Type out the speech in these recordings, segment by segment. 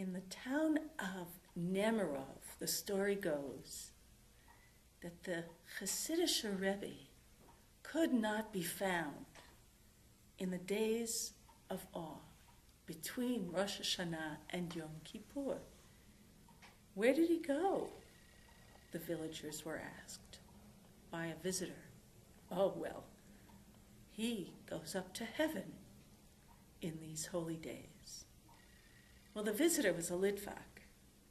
in the town of Nemirov, the story goes that the Hasidic Rebbe could not be found in the days of awe between Rosh Hashanah and Yom Kippur. Where did he go? The villagers were asked by a visitor. Oh, well, he goes up to heaven in these holy days. Well, the visitor was a Litvak,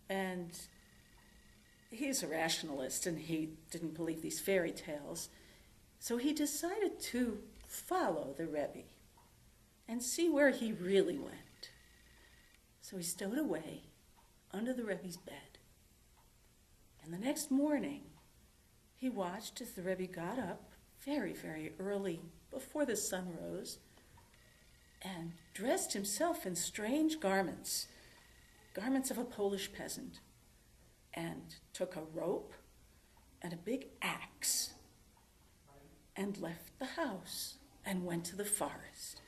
and he's a rationalist, and he didn't believe these fairy tales, so he decided to follow the Rebbe and see where he really went. So he stowed away under the Rebbe's bed. And the next morning, he watched as the Rebbe got up very, very early before the sun rose and dressed himself in strange garments of a Polish peasant, and took a rope and a big axe and left the house and went to the forest.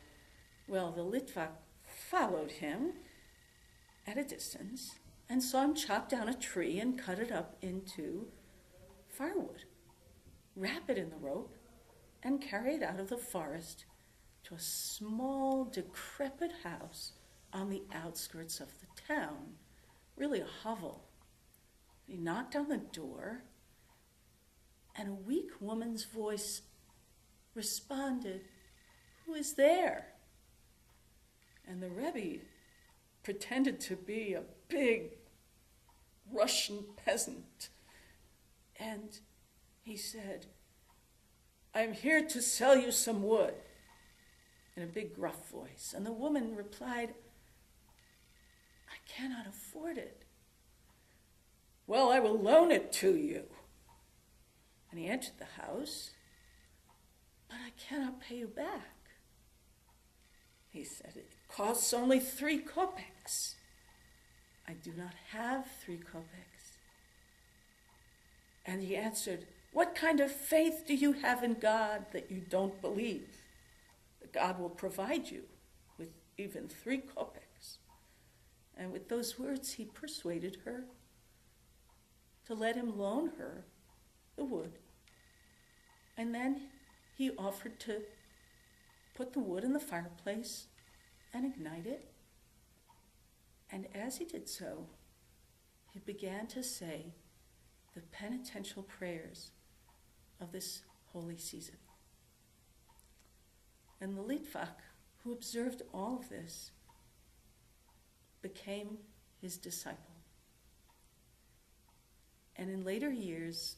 Well, the Litvak followed him at a distance and saw him chop down a tree and cut it up into firewood, wrap it in the rope, and carry it out of the forest to a small, decrepit house on the outskirts of the town, really a hovel. He knocked on the door, and a weak woman's voice responded, "Who is there?" And the Rebbe pretended to be a big Russian peasant, and he said, "I'm here to sell you some wood," in a big gruff voice. And the woman replied, "I cannot afford it." "Well, I will loan it to you." And he entered the house. "But I cannot pay you back." He said, "It costs only 3 kopecks. "I do not have 3 kopecks. And he answered, "What kind of faith do you have in God that you don't believe that God will provide you with even 3 kopecks? And with those words, he persuaded her to let him loan her the wood. And then he offered to put the wood in the fireplace and ignite it. And as he did so, he began to say the penitential prayers of this holy season. And the Litvak, who observed all of this, became his disciple. And in later years,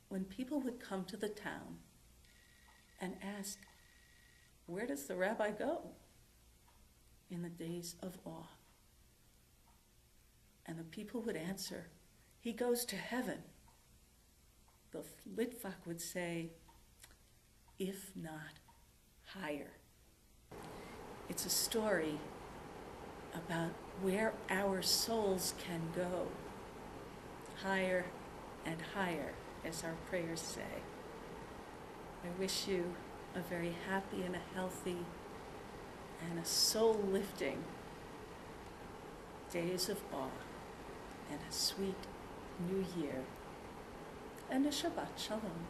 when people would come to the town and ask, "Where does the rabbi go in the days of awe?" And the people would answer, "He goes to heaven," the Litvak would say, "If not higher." It's a story about where our souls can go, higher and higher, as our prayers say. I wish you a very happy and a healthy and a soul-lifting days of awe, and a sweet new year, and a Shabbat Shalom.